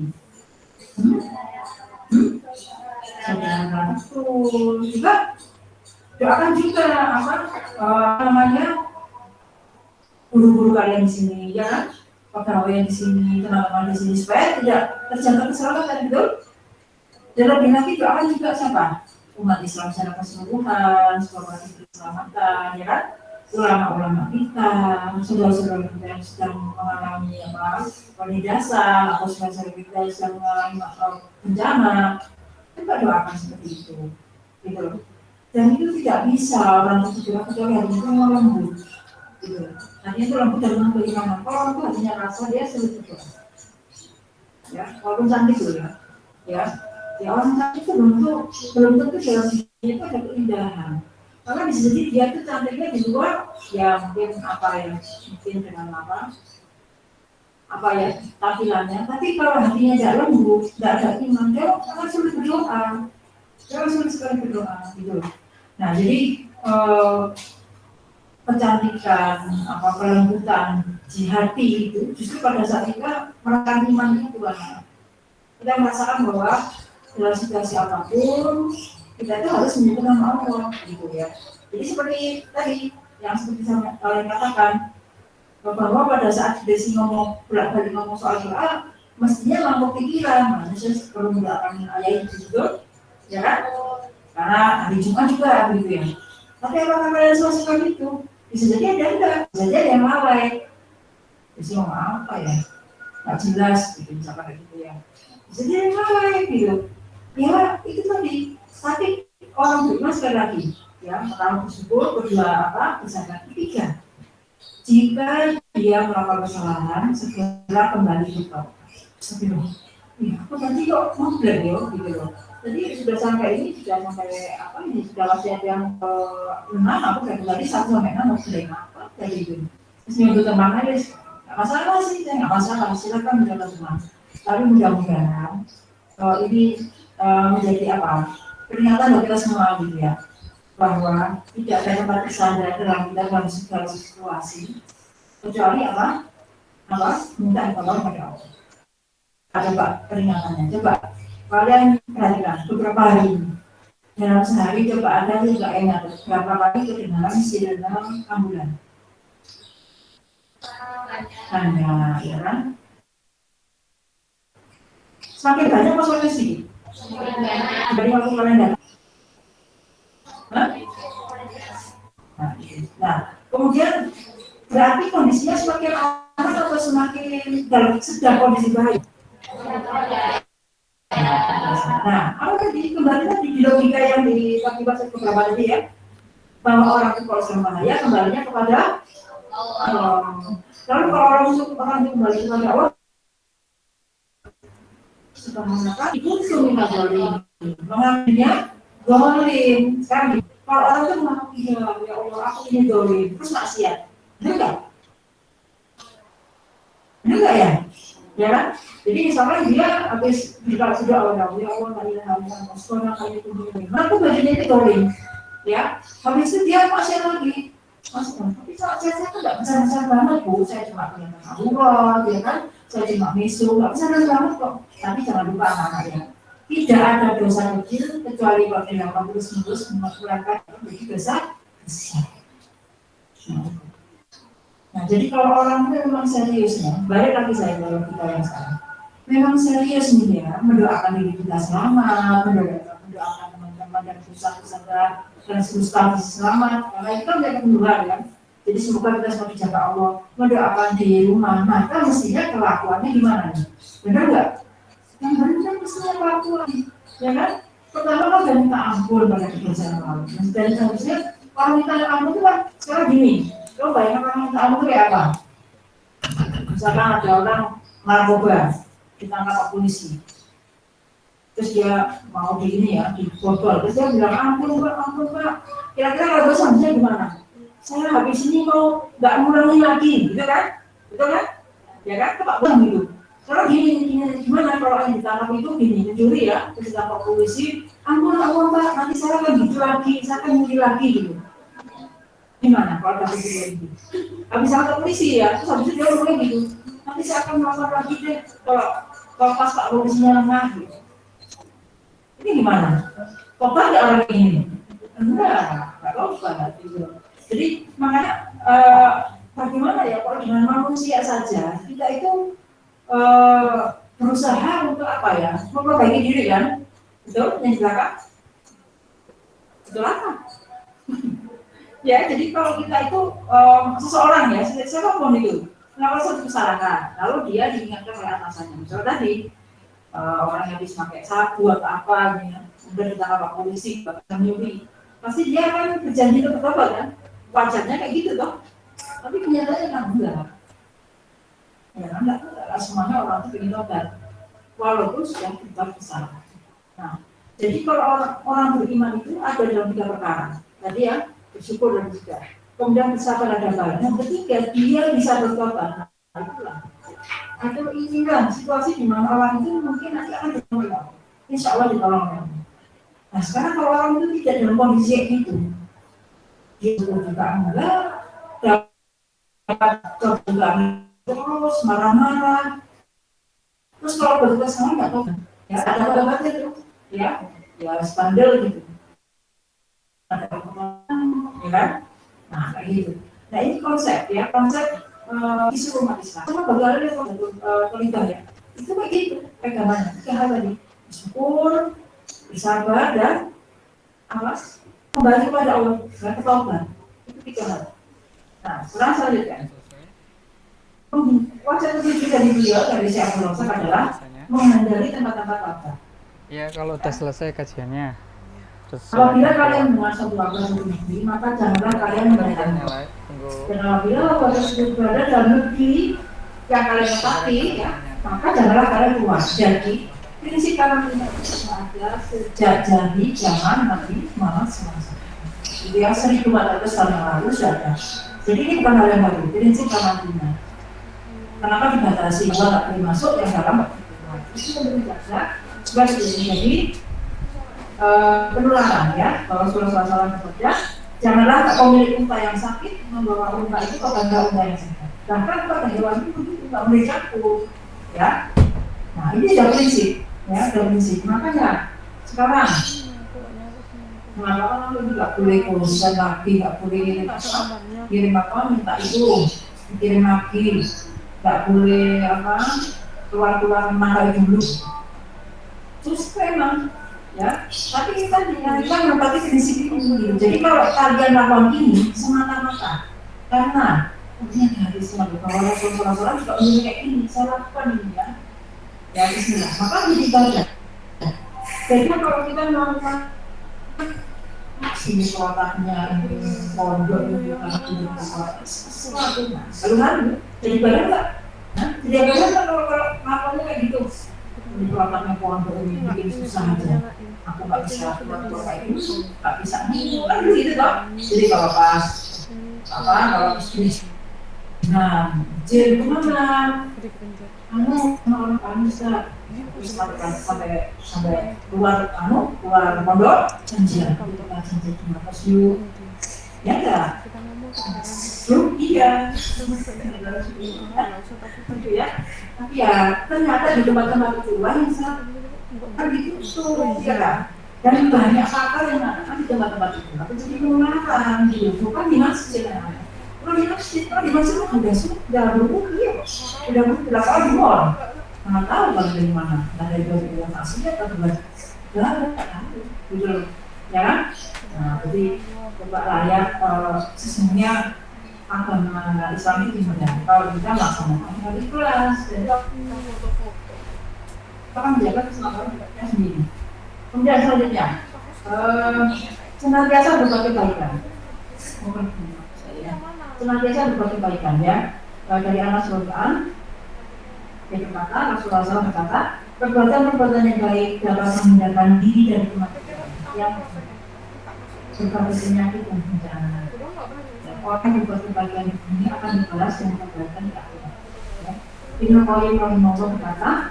A: Saudara itu juga doakan juga apa namanya? Guru-guru kalian di sini, ya kan? pegawai di sini, teman-teman di sini supaya tidak terjangkau keselamatan, betul? Dan lebih lagi doakan juga siapa? Umat Islam secara keseluruhan, supaya keselamatan, ya kan? Ulama-ulama kita, saudara-saudara kita yang sedang mengalami penindasan atau saudara-saudara kita yang sedang mengalami bencana, kita doakan seperti itu, gitu. Dan itu tidak bisa orang berdoa kecuali hati itu yang lembut, gitu. Hanya itu lembut dan beriman. Kalau itu hatinya rasa dia sulit berdoa, ya. Walaupun cantik dulu ya. Ya orang cantik itu belum tentu dalam dirinya itu ada keindahan. Karena bisa jadi dia tuh cantiknya di luar, ya mungkin mungkin dengan ya tampilannya. Tapi kalau hatinya tidak lembut, tidak ada iman, dia akan sulit berdoa. Dia akan sulit sekali berdoa, gitu. Nah, jadi kecantikan, kelembutan di hati itu justru pada saat kita merasakan iman itu Tuhan. Kita merasakan bahwa dalam situasi apapun kita itu harus menyebut nama Allah, gitu ya. Jadi seperti tadi yang seperti saya katakan bahwa pada saat Desi bolak-balik ngomong soal doa, mestinya mampu pikiran, manusia perlu mendoakan ayat itu juga, ya kan? Karena hari Jumat juga gitu ya. Tapi apakah kalian selesaikan itu? Bisa jadi ada enggak, bisa jadi yang lalai. Desi ngomong apa ya? Nggak jelas gitu, misalkan kayak gitu ya. Bisa jadi yang lalai gitu. Ya itu tadi. Tapi orang beriman sekali lagi, ya pertama bersyukur, kedua misalkan ketiga. Jika dia melakukan kesalahan, segera kembali ke Allah. Sebelum, ya aku nanti kok ngobrol ya, gitu loh. Jadi sudah sampai ini sudah wasiat yang ke-6, aku udah kembali 1-6 mau beli apa dari itu. Terus minggu teman aja, nggak masalah sih, nggak masalah, silakan menjaga teman. Tapi mudah-mudahan ini menjadi peringatan bagi kita semua gitu ya, bahwa tidak ada tempat bersandar dalam segala situasi kecuali minta tolong pada Allah. Ada Pak peringatannya, coba kalian perhatikan beberapa hari dalam sehari, coba Anda juga ingat berapa kali kedengaran sirene ambulan Anda, ya kan? Semakin banyak maksudnya sih dari waktu kalian datang. Nah, kemudian berarti kondisinya semakin aman atau semakin sedang kondisi bahaya? Nah, apa tadi kembali tadi di logika yang dibahas beberapa tadi ya, bahwa orang itu kalau sedang bahaya kembalinya kepada Allah. Lalu kalau orang itu kembali kepada Allah, subhanallah, itu minta zalim, mengambilnya zalim. Sekarang kalau orang itu mengaku ya Allah aku ini zalim, terus maksiat, enggak ya? Ya kan? Jadi misalkan dia habis berdoa sudah Allah ya Allah la ilaha illallah wassallallahu alaihi wasallam. Maka bajunya itu zalim. Ya, habis itu dia maksiat lagi. Tapi saya kan nggak besar-besar banget Bu, saya cuma punya Allah, ya kan? Saya cuma misu, nggak besar banget kok. Tapi jangan lupa anak-anak ya, tidak ada dosa kecil kecuali kalau dilakukan terus-menerus mengulangan menjadi dosa besar. Nah, jadi kalau orang itu memang seriusnya, balik lagi saya kalau kita yang sekarang, memang serius nih ya, mendoakan diri kita selamat, mendoakan teman-teman dan peserta dan seluruh selamat, karena itu kan menjadi kedua kan. Jadi semoga kita semua dijaga Allah, mendoakan di rumah, maka mestinya kelakuannya gimana nih? Benar nggak? Yang benar kan mestinya kelakuan, ya kan? Pertama kan udah minta ampun pada kebiasaan lalu, dan seharusnya kalau minta ampun itu kan sekarang gini. Lo bayangkan orang minta ampun itu kayak apa? Misalkan ada orang narkoba ditangkap polisi, terus dia mau di botol, terus dia bilang ampun pak, kira-kira kalau gue sanksinya gimana? Saya habis ini mau nggak ngulangi lagi, gitu kan? Betul kan? Ya kan? Pak bilang gitu. Kalau gini gimana kalau yang ditangkap itu gini mencuri ya, terus ditangkap polisi, ampun pak, nanti saya akan gitu lagi, saya akan nyuri lagi gitu. Gimana kalau dapat gitu? Habis sama polisi ya, terus habis itu dia ngomong gitu. Nanti saya akan melakukan lagi deh kalau pas Pak polisinya lengah gitu. Ini gimana? Tobat nggak orang ini? Enggak tobat gitu. Jadi makanya bagaimana ya kalau dengan manusia saja itu kita itu berusaha untuk apa ya? Memperbaiki diri kan? Betul? Yang silakan. Betul apa? Ya, jadi kalau kita itu seseorang ya, siapapun itu melakukan suatu kesalahan, lalu dia diingatkan oleh atasannya. Misalnya tadi orang yang habis pakai sabu atau apa, gitu, kemudian ditangkap pak polisi, bahkan nyuri, pasti dia akan berjanji untuk bertobat kan? Wajarnya kayak gitu toh. Tapi kenyataannya kan enggak. Ya, enggak semuanya orang itu ingin tobat, walaupun sudah berbuat kesalahan. Nah, jadi kalau orang beriman itu ada dalam 3 perkara. Tadi ya, bersyukur dan bersabar. Kemudian bersabar dan baik. Yang ketiga, dia bisa bertobat. Nah, itulah. Atau inilah situasi di mana orang itu mungkin nanti akan ditolong. Insya Allah ditolong. Nah, sekarang kalau orang itu tidak dalam kondisi kayak gitu, dia juga enggak, dapat juga terus marah-marah. Terus kalau bertugas sama enggak tahu, ya ada obatnya itu, ya standar gitu. Ada ya kan? Nah, kayak gitu. Nah, ini konsep isu umat Islam. Sama bagaimana dia terlibat ya? Itu kayak gitu pegangannya. Kayak apa tadi? Bersyukur, bersabar dan awas kembali kepada Allah dan bertobat. Itu 3 hal. Nah, sekarang selanjutnya. Wajah ketujuh dari beliau dari Syekh Abdul Razak adalah menghindari tempat-tempat tabrak.
B: Ya, kalau udah selesai kajiannya.
A: Apabila kalian mendengar suatu kabar dari negeri, maka janganlah kalian memberitakan. Dan apabila kabar tersebut berada dalam negeri yang kalian tepati, ya, maka janganlah kalian keluar. Jadi, prinsip karantina itu ada sejak jadi zaman Nabi Muhammad SAW. Itu yang 1400 tahun yang lalu sudah ada. Jadi ini bukan hal yang baru, prinsip karantina. Kenapa dibatasi? Bahwa tak boleh masuk yang dalam itu menurut saya sebab itu. Jadi penularan ya, bahwa salah bekerja, janganlah pemilik unta yang sakit membawa unta itu kepada unta yang sehat. Bahkan pada hewan itu tidak boleh campur, ya. Nah ini sudah prinsip, ya, sudah prinsip. Makanya sekarang mengatakan itu nggak boleh kosan lagi, nggak boleh kirim apa, minta itu, kirim lagi, nggak boleh apa, keluar mahal dulu. Terus memang. Ya, tapi kita menempati prinsip itu gitu. Jadi kalau kalian lakukan ini semata-mata karena ternyata hari selalu bahwa Rasulullah SAW juga ingin kayak ini, saya lakukan ini ya. Ya Bismillah, maka jadi ibadah. Jadi kalau kita melakukan sini sholatnya, ini pondok, ini sesuatu, lalu jadi ibadah nggak? Jadi ibadah nggak kalau melakukannya kayak gitu? Ini sholatnya pondok ini bikin susah aja. Aku nggak bisa keluar kayak gitu, nggak bisa kan gitu toh. Jadi kalau pas kalau istri nah jadi kemana orang kan bisa sampai keluar pondok janjian cuma pas yuk ya enggak iya ya tapi ya ternyata di tempat-tempat itu yang sangat kan ditutup ya kan dan banyak pakar yang mengatakan di tempat-tempat itu tapi jadi penularan gitu bukan di masjid kalau di masjid sudah berbuku ya sudah berbuku dilakukan di mall mana tahu kalau dari mana dari dua maksiat atau nggak tahu gitu ya kan nah jadi coba layak sesungguhnya agama Islam itu gimana kalau kita melaksanakan hal ikhlas jadi orang menjaga keselamatan hidupnya sendiri. Kemudian selanjutnya, senantiasa berbagi kebaikan. Senantiasa berbagi kebaikan ya. Dari Anas Al-Quran, dia berkata, Rasulullah SAW berkata, perbuatan yang baik dapat menghindarkan diri dari kematian yang berbagai penyakit dan bencana. Orang yang berbuat kebaikan di dunia akan dibalas dengan kebaikan di akhirat. Ibnu Qayyim rahimahullah berkata,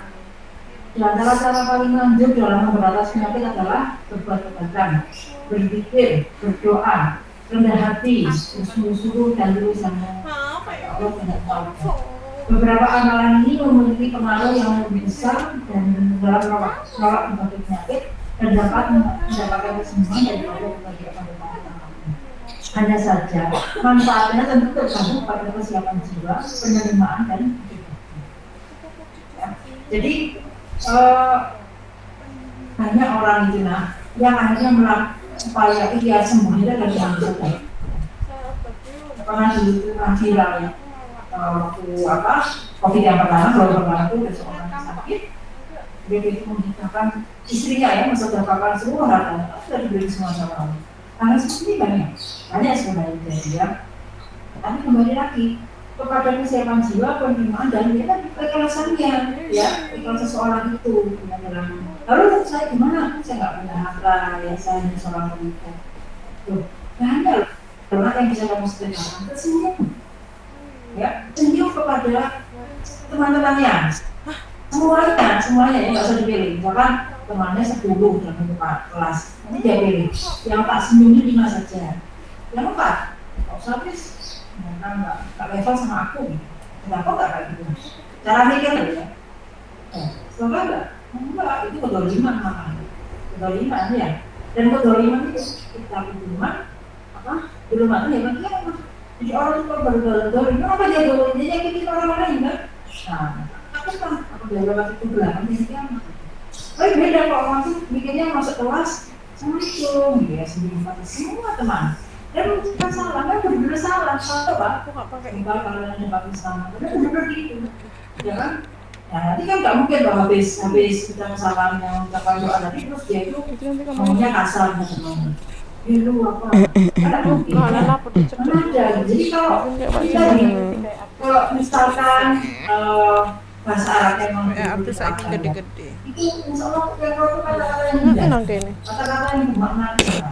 A: di antara cara paling manjur dalam memberantas penyakit adalah berbuat kebaikan, berzikir, berdoa, rendah hati, bersungguh-sungguh dan tulisannya Allah tidak tahu. Beberapa amalan ini memiliki pengaruh yang lebih besar dan dalam menolak berbagai penyakit dan dapat mendapatkan kesembuhan dari berbagai penyakit. Hanya saja manfaatnya tentu tergantung pada kesiapan jiwa, penerimaan dan kehidupan. Jadi banyak orang itu yang akhirnya melakukan upaya dia sembuh itu dari yang sadar. Karena dulu itu viral ya, waktu COVID yang pertama, kalau pertama itu ada seorang yang sakit, dia itu menghidupkan istrinya ya, mensedekahkan seluruh harta, sudah diberi semua sama Allah. Karena seperti ini banyak sebenarnya dia. Tapi kembali lagi kepada kesiapan jiwa, penerimaan dan kita keikhlasannya, ya, ikhlas seseorang itu. Lalu saya gimana? Saya nggak punya harta, ya saya hanya seorang wanita. Tuh, banyak loh. Orang yang bisa kamu sedekahkan, tersenyum, ya, senyum kepada teman-temannya, semuanya ya nggak usah dipilih. Misalkan temannya 10 dalam satu kelas, nanti dia pilih yang tak senyumnya 5 saja, yang 4 nggak usah habis, nggak level sama aku, kenapa nggak kayak gitu? Cara mikir ya, setelah enggak, itu kedoliman makanya, kedoliman ya, dan kedoliman itu kita kedoliman belum ada ya bagi apa? Jadi orang itu berdolim, apa dia dolim? Dia nyakitin orang lain kan? Nah, aku kan aku belajar waktu itu belakang ini kan. Tapi beda kalau orang itu mikirnya masuk kelas Assalamualaikum, ya sendiri semua teman. Dan bukan salah, kan benar-benar salah. Salah pak, aku nggak pakai tinggal kalian yang pakai sama. Benar-benar gitu, ya kan? Nah, nanti kan nggak mungkin bahwa habis kita kesalahan yang ucapan doa tadi terus dia itu ngomongnya kasar gitu. Itu apa? Ada mungkin. Mana ada. Jadi kalau kita kalau misalkan bahasa Arab yang gede-gede itu insya Allah kata-kata yang indah, kata-kata yang bermakna ya.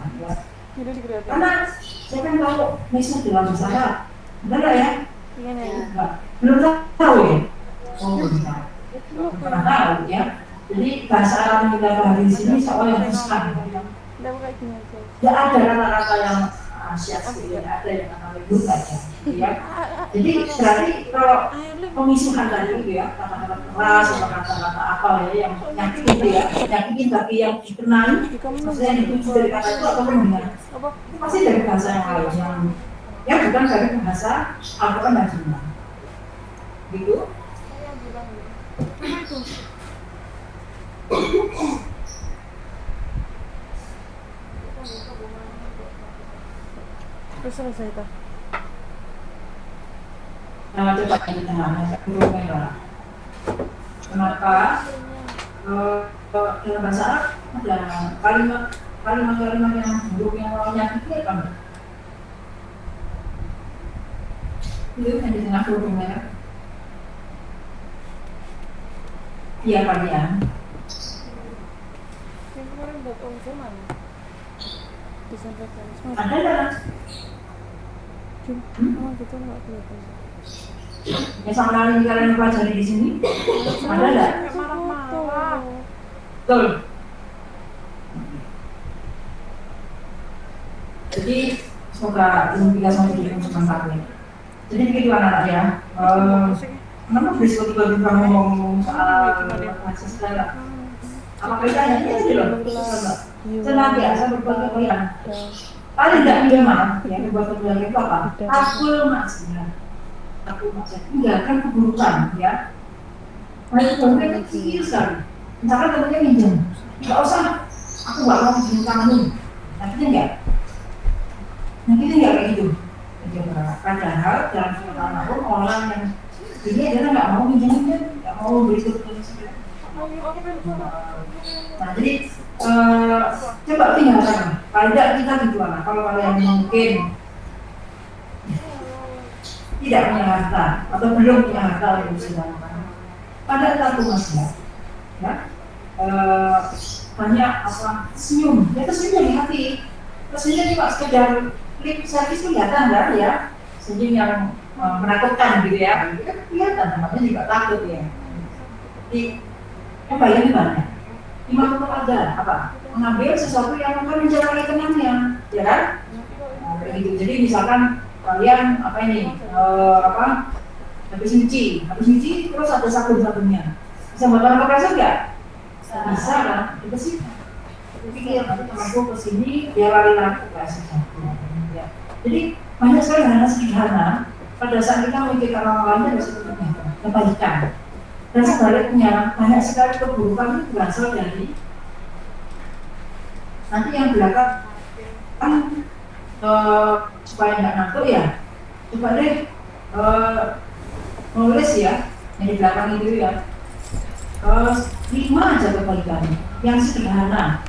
A: Karena saya kan tahu misalnya dalam bahasa Arab, benar ya? Belum tahu ya? Oh belum pernah tahu ya. Jadi bahasa Arab yang kita bahas di sini soal yang besar. Tidak ada kata-kata yang asyik, ada yang kata lembut aja, ya. Jadi berarti kalau pemisuhan tadi itu ya, kata-kata keras atau kata-kata apa ya yang nyakitin itu ya, nyakitin bagi yang dikenal, maksudnya yang dituju dari kata itu atau mendengar, itu pasti dari bahasa yang lain yang bukan dari bahasa Al-Quran dan Sunnah, gitu.
C: Terus selesai itu.
A: Nah, coba di tengahnya, burung merah. Kenapa? Dalam bahasa Arab ada kalimat-kalimat yang burung yang menyakiti apa? Itu yang di tengah burung merah. Iya kalian.
C: Yang kemarin buat Om mana?
A: Ada dalam.
C: Kita nggak kelihatan.
A: Ya sama kali kalian pelajari di sini. Ada nggak?
C: Marah-marah.
A: Betul. Jadi semoga ilmu kita semua jadi bermanfaat ya. Jadi begitu anak-anak ya. Kenapa besok tiba-tiba ngomong soal Pancasila? Apa bedanya? Ini aja loh. Senantiasa berbagai pilihan. Paling tidak minimal ya berbagai pilihan itu apa? Takul maksiat. Tinggalkan keburukan ya. Nah itu keburukan kecil sekali. Misalkan temannya minjem, nggak usah. Aku nggak mau minjem kamu. Nanti enggak. Nanti enggak kayak gitu. Padahal dalam pengetahuan orang yang ini adalah nggak mau minjem, nggak mau beri kebutuhan. Nah jadi coba tinggalkan. Kalau tidak kita gimana? Kalau kalian mungkin tidak punya harta atau belum punya harta yang bisa dilakukan, pada satu masalah, ya banyak apa senyum, ya senyum dari hati. Senyum cuma sekedar lip service kelihatan kan ya, senyum yang menakutkan gitu ya, itu kan kelihatan namanya juga takut ya. Jadi bayangin gimana? Imam itu ada apa? Mengambil sesuatu yang akan menjalani tenangnya, ya kan? Nah, gitu. Jadi misalkan kalian apa ini? Habis nyuci terus ada sabun-sabunnya. Bisa buat orang kompresor nggak? Bisa kan? Itu sih. Pikir nanti temanku kesini dia lari-lari kompresor sabun. Ya. Jadi banyak sekali hal sederhana. Pada saat kita memikirkan orang lain ada sebetulnya kebaikan. Dan sebaliknya, banyak sekali keburukan itu berasal dari nanti yang belakang kan supaya nggak ngantuk ya, coba deh nulis ya yang di belakang itu ya, 5 aja kebalikannya yang sederhana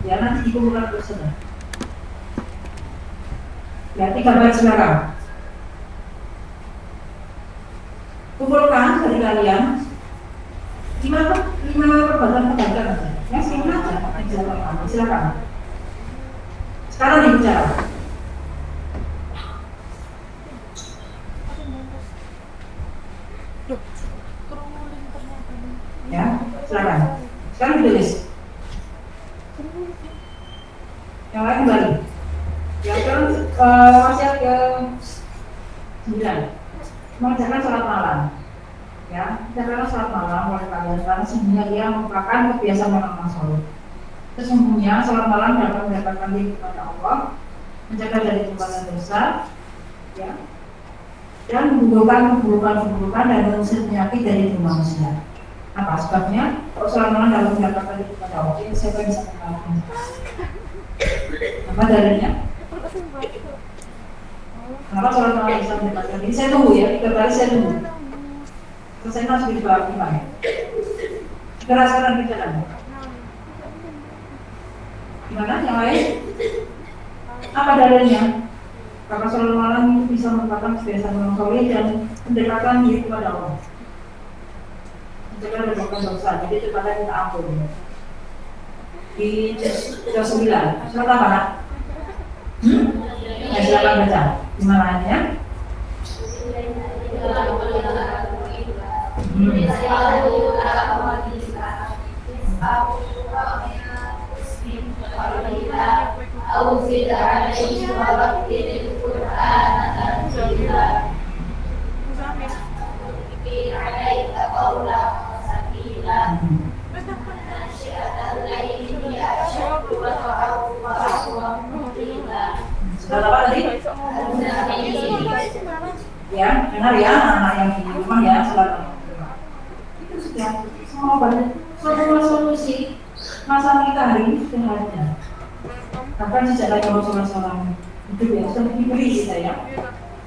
A: ya, nanti dikumpulkan bersama ya. 3 baris belakang kumpulkan dari kalian 5 perbuatan kebaikan aja yang sederhana aja. Silakan sekarang dibicara ya, silakan sekarang ditulis. Yang lain kembali. Yang sekarang masih ke 9. Mengerjakan sholat malam. Ya, mengerjakan sholat malam oleh kalian karena sesungguhnya ia merupakan kebiasaan orang sholat. Sesungguhnya sholat malam dapat mendapatkan diri kepada Allah, menjaga dari perbuatan dosa, ya, dan menggugurkan keburukan dan mengusir penyakit dari tubuh manusia. Apa sebabnya? Kalau sholat malam dapat mendapatkan diri kepada Allah, siapa yang bisa mengatakan? Apa dalilnya? Kenapa sholat malam bisa mendapatkan diri? Saya tunggu ya, 3 kali saya tunggu. Selesai harus dijawab gimana? Sekarang bicara. Gimana yang lain? Apa dalilnya? Karena sholat malam itu bisa merupakan kebiasaan orang soleh dan mendekatkan diri kepada Allah. Mencegah dari dosa, jadi cepatnya kita ampun. Di 9, surat apa nak? Ya, silakan baca. Gimana ya? Sudah apa tadi? Ya, dengar ya anak yang di rumah ya, selamat. Itu sudah semua banyak semua solusi masalah kita hari ini sudah ada. Bahkan sejak lagi masalah hidup ya sudah diberi kita ya.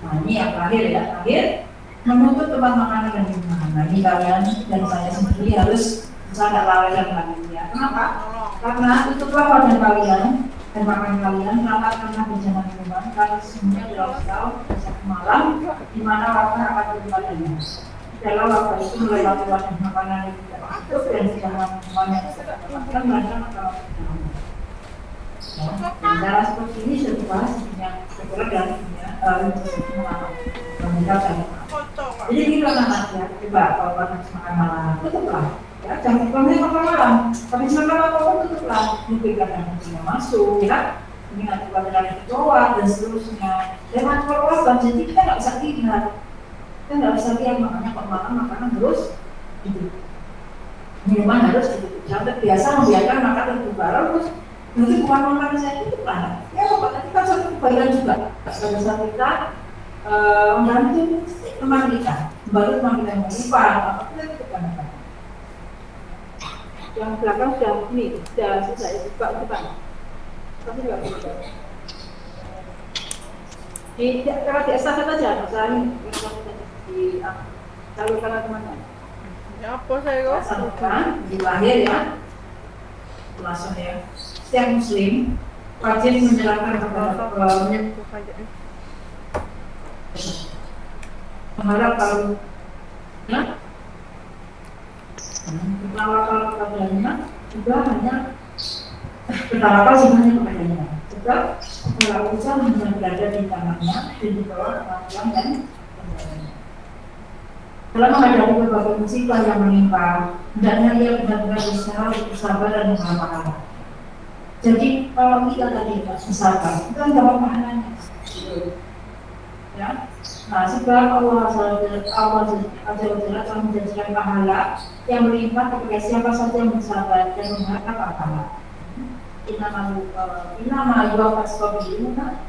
A: Nah ini yang terakhir ya, terakhir menutup tempat makanan dan minuman. Nah ini kalian dan saya sendiri harus sangat lalaikan lagi ya. Kenapa? Karena tutuplah wadah kalian dan makan kalian karena berjalan kembang karena semuanya jauh-jauh satu malam di mana wadah akan berubahnya. Dalam wadah itu melewati wadah makanan yang tidak cukup dan jangan semuanya dapatkan mereka makanan. Cara seperti ini sudah dibahas yang bergerak dari dunia meninggalkan. Jadi kita nanti ya, coba kalau makan malam tutuplah. Ya, jangan dipenuhi makan malam. Tapi makan apapun tutuplah. Diberikan yang tidak masuk, ya. Ini nanti pada dari kecoa dan seterusnya. Jangan keluar, jadi kita nggak bisa lihat. Kita nggak bisa lihat makanya kalau makan makanan terus hidup. Minuman harus hidup. Jangan terbiasa membiarkan makanan terbaru terus. Nanti bukan makanan saya itu kan? Ya, sobat nanti kan satu kebaikan juga. Pada saat kita membantu teman kita, membantu teman kita yang mengupah, apapun itu kebaikan. Yang belakang sudah ini, sudah selesai, buka depan. Tapi nggak bisa. Kalau di estafet aja, misalnya di salurkan teman-teman.
C: Ya apa saya kok?
A: Salurkan di lahir ya, langsung ya. Setiap muslim wajib menjalankan mengharap kalau bertawakal kepadanya juga hanya bertawakal sebenarnya kepadanya. Sebab segala usaha hanya berada di tangannya dan di bawah kemampuan dan kendalinya. Dalam menghadapi berbagai musibah yang menimpa, hendaknya ia benar-benar berusaha untuk sabar dan mengamalkan. Jadi kalau kita tadi bersabar, kita dapat pahalanya. Ya. Nah, sebab Allah telah menjanjikan pahala yang melimpah kepada siapa saja yang bersabar dan mengharap pahala. Inama yuwafas sabiruna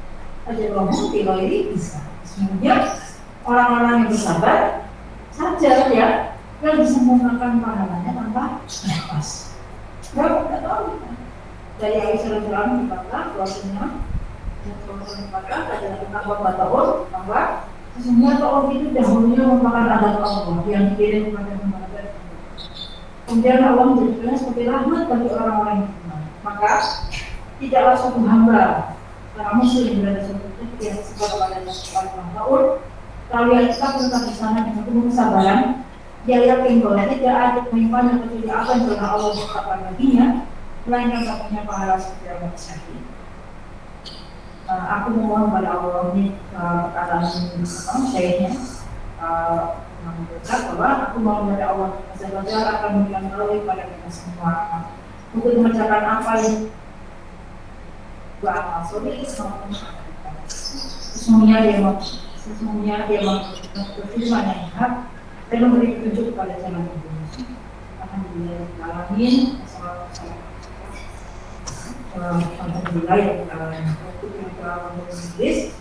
A: ajrahum bighairi hisab. Sebenarnya orang-orang yang bersabar saja ya, yang disempurnakan pahalanya tanpa nafas. Berapa kita tahu? Dari Aisyah radhiyallahu anha bahwasanya adalah tentang Bapak Taur bahwa sesungguhnya Taur itu dahulunya merupakan adat Allah yang dikirim kepada manusia. Kemudian Allah menjadikannya sebagai rahmat bagi orang-orang yang beriman. Maka tidaklah suatu hamba seorang muslim berada suatu titik yang sebab pada Taur lalu yang tetap tetap di sana dengan penuh kesabaran. Dia yakin bahwa tidak ada pemimpin yang kecuali apa yang telah Allah tetapkan baginya, melainkan punya pahala seperti Allah sendiri. Aku memohon kepada Allah ini perkataan syairnya mengucap bahwa aku mohon kepada Allah Azza akan memberikan melalui pada kita semua untuk mengerjakan apa yang amal soleh sesungguhnya dia berfirman yang hak dan memberi petunjuk kepada jalan hidup. Alhamdulillahirobbilalamin. Alhamdulillah yang untuk yang telah menulis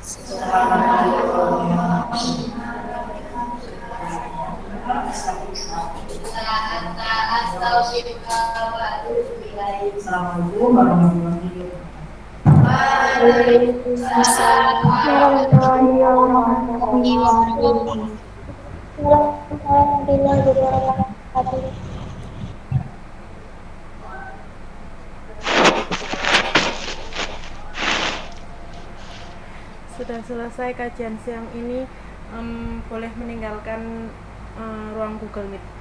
A: Assalamualaikum warahmatullahi wabarakatuh.
C: Sudah selesai kajian siang ini, boleh meninggalkan ruang Google Meet.